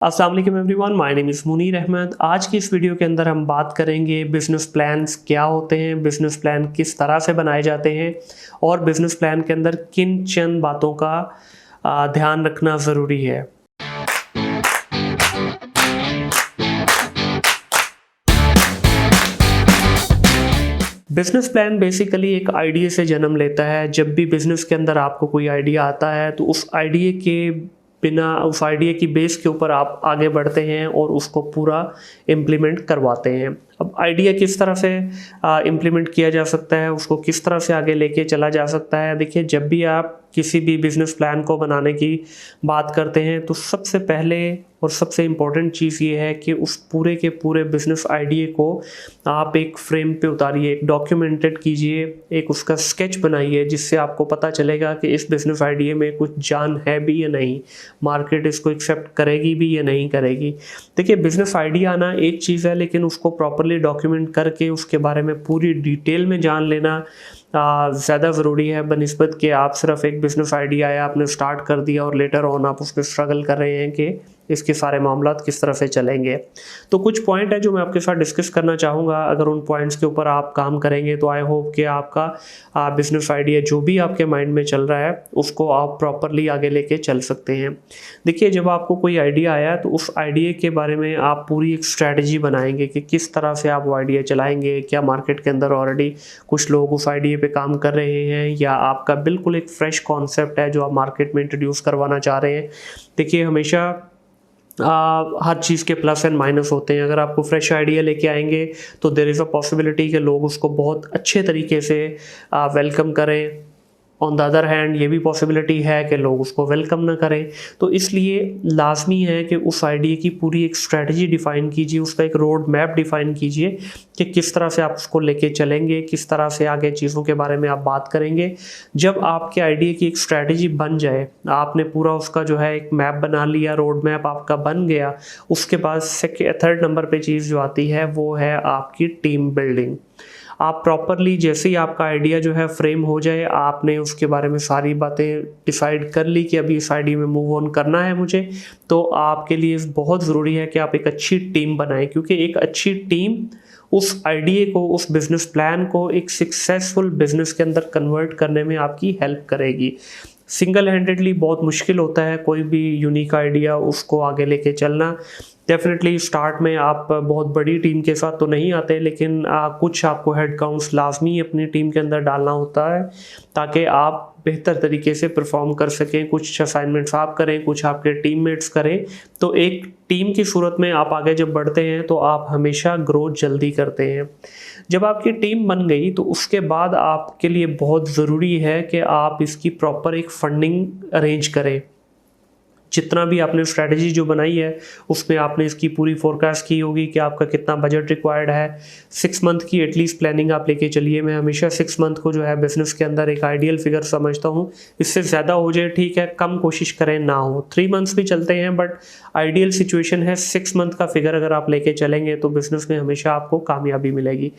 अस्सलाम वालेकुम everyone, my name is Munir Ahmad. आज की इस वीडियो के अंदर हम बात करेंगे बिज़नेस प्लान्स क्या होते हैं, बिज़नेस प्लान किस तरह से बनाए जाते हैं और बिज़नेस प्लान के अंदर किन चंद बातों का ध्यान रखना ज़रूरी है। बिज़नेस प्लान बेसिकली एक आइडिया से जन्म लेता है। जब भी बिज़नेस के अंदर आपको कोई आइडिया आता है तो उस आइडिया के बिना, उस आइडिया की बेस के ऊपर आप आगे बढ़ते हैं और उसको पूरा इम्प्लीमेंट करवाते हैं। अब आइडिया किस तरह से इम्प्लीमेंट किया जा सकता है, उसको किस तरह से आगे लेके चला जा सकता है। देखिए, जब भी आप किसी भी बिज़नेस प्लान को बनाने की बात करते हैं तो सबसे पहले और सबसे इम्पॉर्टेंट चीज़ ये है कि उस पूरे के पूरे बिज़नेस आइडिया को आप एक फ्रेम पे उतारिए, एक डॉक्यूमेंटेड कीजिए, एक उसका स्केच बनाइए जिससे आपको पता चलेगा कि इस बिज़नेस आइडिया में कुछ जान है भी या नहीं, मार्केट इसको एक्सेप्ट करेगी भी या नहीं करेगी। देखिए, बिज़नेस आइडिया आना एक चीज़ है, लेकिन उसको प्रॉपरली डॉक्यूमेंट करके उसके बारे में पूरी डिटेल में जान लेना ज़्यादा ज़रूरी है बनिस्बत कि आप सिर्फ एक बिज़नेस आइडिया है, आपने स्टार्ट कर दिया और लेटर ऑन आप उस पर स्ट्रगल कर रहे हैं कि इसके सारे मामलात किस तरह से चलेंगे। तो कुछ पॉइंट है जो मैं आपके साथ डिस्कस करना चाहूँगा। अगर उन पॉइंट्स के ऊपर आप काम करेंगे तो आई होप कि आपका बिज़नेस आइडिया जो भी आपके माइंड में चल रहा है उसको आप प्रॉपरली आगे लेके चल सकते हैं। देखिए, जब आपको कोई आइडिया आया तो उस आइडिया के बारे में आप पूरी एक स्ट्रैटेजी बनाएंगे कि किस तरह से आप वो आइडिया चलाएंगे। क्या मार्केट के अंदर ऑलरेडी कुछ लोग उस आइडिया पे काम कर रहे हैं या आपका बिल्कुल एक फ्रेश कॉन्सेप्ट है जो आप मार्केट में इंट्रोड्यूस करवाना चाह रहे हैं। देखिए, हमेशा हर चीज़ के प्लस एंड माइनस होते हैं। अगर आपको फ्रेश आइडिया लेके आएंगे तो देयर इज़ अ पॉसिबिलिटी कि लोग उसको बहुत अच्छे तरीके से वेलकम करें। ऑन द अदर हैंड ये भी पॉसिबिलिटी है कि लोग उसको वेलकम ना करें। तो इसलिए लाजमी है कि उस आइडिया की पूरी एक स्ट्रेटजी डिफ़ाइन कीजिए, उसका एक रोड मैप डिफ़ाइन कीजिए कि किस तरह से आप उसको लेके चलेंगे, किस तरह से आगे चीज़ों के बारे में आप बात करेंगे। जब आपके आइडिया की एक स्ट्रेटजी बन जाए, आपने पूरा उसका जो है एक मैप बना लिया, रोड मैप आपका बन गया, उसके बाद थर्ड नंबर पे चीज़ जो आती है वो है आपकी टीम बिल्डिंग। आप प्रॉपरली जैसे ही आपका आइडिया जो है फ्रेम हो जाए, आपने उसके बारे में सारी बातें डिसाइड कर ली कि अभी इस आइडिया में मूव ऑन करना है मुझे, तो आपके लिए बहुत ज़रूरी है कि आप एक अच्छी टीम बनाएं, क्योंकि एक अच्छी टीम उस आइडिया को, उस बिज़नेस प्लान को एक सक्सेसफुल बिज़नेस के अंदर कन्वर्ट करने में आपकी हेल्प करेगी। सिंगल हैंडेडली बहुत मुश्किल होता है कोई भी यूनिक आइडिया उसको आगे लेके चलना। डेफिनेटली स्टार्ट में आप बहुत बड़ी टीम के साथ तो नहीं आते, लेकिन कुछ आपको हेड काउंट्स लाजमी अपनी टीम के अंदर डालना होता है ताकि आप बेहतर तरीके से परफॉर्म कर सकें। कुछ असाइनमेंट्स आप करें, कुछ आपके टीममेट्स करें। तो एक टीम की सूरत में आप आगे जब बढ़ते हैं तो आप हमेशा ग्रोथ जल्दी करते हैं। जब आपकी टीम बन गई तो उसके बाद आपके लिए बहुत ज़रूरी है कि आप इसकी प्रॉपर एक फंडिंग अरेंज करें। जितना भी आपने स्ट्रैटेजी जो बनाई है उसमें आपने इसकी पूरी फोरकास्ट की होगी कि आपका कितना बजट रिक्वायर्ड है। 6 मंथ की एटलीस्ट प्लानिंग आप लेके चलिए। मैं हमेशा 6 मंथ को जो है बिज़नेस के अंदर एक आइडियल फिगर समझता हूँ। इससे ज़्यादा हो जाए ठीक है, कम कोशिश करें ना हो। 3 मंथ्स भी चलते हैं, बट आइडियल सिचुएशन है 6 मंथ का फिगर अगर आप लेके चलेंगे तो बिज़नेस में हमेशा आपको कामयाबी मिलेगी।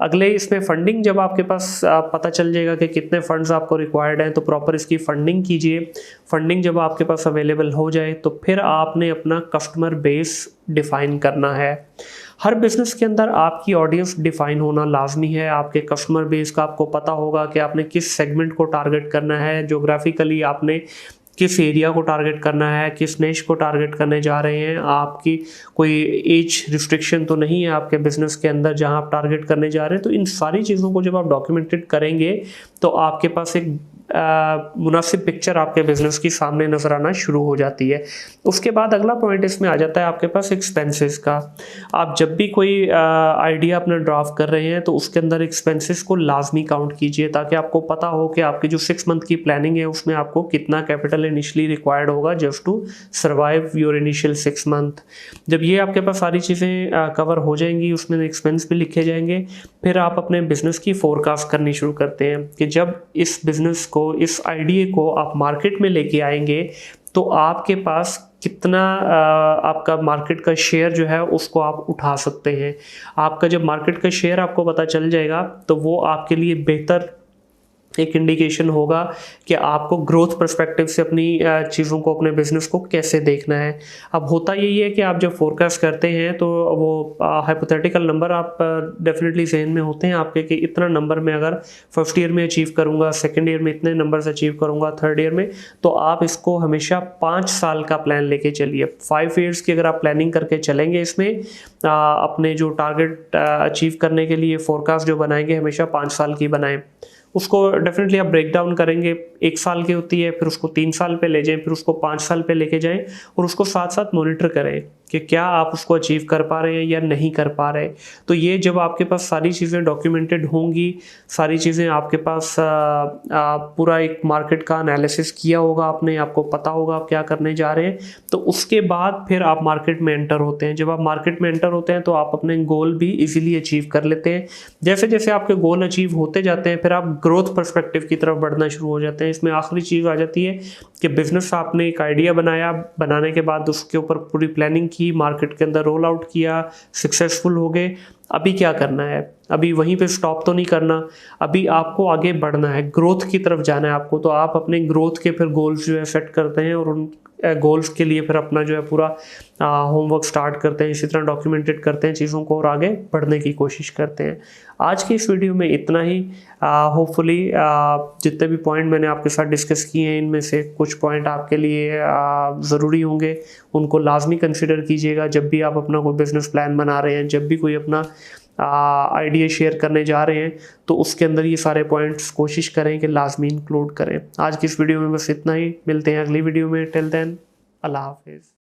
अगले इसमें फंडिंग, जब आपके पास पता चल जाएगा कि कितने फंड्स आपको रिक्वायर्ड हैं तो प्रॉपर इसकी फंडिंग कीजिए। फंडिंग जब आपके पास अवेलेबल हो जाए तो फिर आपने अपना कस्टमर बेस डिफ़ाइन करना है। हर बिज़नेस के अंदर आपकी ऑडियंस डिफ़ाइन होना लाजमी है। आपके कस्टमर बेस का आपको पता होगा कि आपने किस सेगमेंट को टारगेट करना है, जोग्राफिकली आपने किस एरिया को टारगेट करना है, किस निश को टारगेट करने जा रहे हैं। आपकी कोई एज रिस्ट्रिक्शन तो नहीं है आपके बिज़नेस के अंदर जहां आप टारगेट करने जा रहे हैं। तो इन सारी चीज़ों को जब आप डॉक्यूमेंटेड करेंगे तो आपके पास एक मुनासिब पिक्चर आपके बिज़नेस की सामने नज़र आना शुरू हो जाती है। उसके बाद अगला पॉइंट इसमें आ जाता है आपके पास एक्सपेंसेस का। आप जब भी कोई आइडिया अपना ड्राफ्ट कर रहे हैं तो उसके अंदर एक्सपेंसेस को लाजमी काउंट कीजिए ताकि आपको पता हो कि आपकी जो 6 मंथ की प्लानिंग है उसमें आपको कितना कैपिटल इनिशियली रिक्वायर्ड होगा just to survive your initial 6 month. जब ये आपके पास सारी चीज़ें कवर हो जाएंगी, उसमें एक्सपेंस भी लिखे जाएंगे, फिर आप अपने बिज़नेस की फोरकास्ट करनी शुरू करते हैं कि जब इस बिज़नेस को, इस आइडिया को आप मार्केट में लेके आएंगे तो आपके पास कितना आपका मार्केट का शेयर जो है उसको आप उठा सकते हैं। आपका जब मार्केट का शेयर आपको पता चल जाएगा तो वो आपके लिए बेहतर एक इंडिकेशन होगा कि आपको ग्रोथ पर्सपेक्टिव से अपनी चीज़ों को, अपने बिजनेस को कैसे देखना है। अब होता यही है कि आप जब फोरकास्ट करते हैं तो वो हाइपोथेटिकल नंबर आप डेफिनेटली जहन में होते हैं आपके कि इतना नंबर मैं अगर फर्स्ट ईयर में अचीव करूँगा, सेकेंड ईयर में इतने नंबर्स अचीव करूँगा, थर्ड ईयर में, तो आप इसको हमेशा 5 साल का प्लान लेके चलिए। 5 ईयर्स की अगर आप प्लानिंग करके चलेंगे इसमें, अपने जो टारगेट अचीव करने के लिए फोरकास्ट जो बनाएंगे हमेशा 5 साल की बनाएं। उसको डेफिनेटली आप ब्रेक डाउन करेंगे, 1 साल की होती है, फिर उसको 3 साल पे ले जाएं, फिर उसको 5 साल पे लेके जाएं और उसको साथ साथ मॉनिटर करें कि क्या आप उसको अचीव कर पा रहे हैं या नहीं कर पा रहे। तो ये जब आपके पास सारी चीज़ें डॉक्यूमेंटेड होंगी, सारी चीज़ें आपके पास पूरा एक मार्केट का एनालिसिस किया होगा आपने, आपको पता होगा आप क्या करने जा रहे हैं, तो उसके बाद फिर आप मार्केट में एंटर होते हैं। जब आप मार्केट में एंटर होते हैं तो आप अपने गोल भी इजीली अचीव कर लेते हैं। जैसे जैसे आपके गोल अचीव होते जाते हैं फिर आप ग्रोथ पर्सपेक्टिव की तरफ बढ़ना शुरू हो जाते हैं। इसमें आखिरी चीज़ आ जाती है कि बिजनेस आपने एक आइडिया बनाया, बनाने के बाद उसके ऊपर पूरी प्लानिंग की, मार्केट के अंदर रोल आउट किया, सक्सेसफुल हो गए। अभी क्या करना है? अभी वहीं पे स्टॉप तो नहीं करना, अभी आपको आगे बढ़ना है, ग्रोथ की तरफ जाना है आपको। तो आप अपने ग्रोथ के फिर गोल्स जो है सेट करते हैं और उन गोल्स के लिए फिर अपना जो है पूरा होमवर्क स्टार्ट करते हैं, इसी तरह डॉक्यूमेंटेड करते हैं चीज़ों को और आगे बढ़ने की कोशिश करते हैं। आज की इस वीडियो में इतना ही। होपफुली जितने भी पॉइंट मैंने आपके साथ डिस्कस किए हैं इनमें से कुछ पॉइंट आपके लिए ज़रूरी होंगे, उनको लाजमी कंसिडर कीजिएगा जब भी आप अपना कोई बिज़नेस प्लान बना रहे हैं, जब भी कोई अपना आइडिया शेयर करने जा रहे हैं तो उसके अंदर ये सारे पॉइंट्स कोशिश करें कि लाजमी इंक्लूड करें। आज की इस वीडियो में बस इतना ही, मिलते हैं अगली वीडियो में। टिल देन, अल्लाह हाफिज़।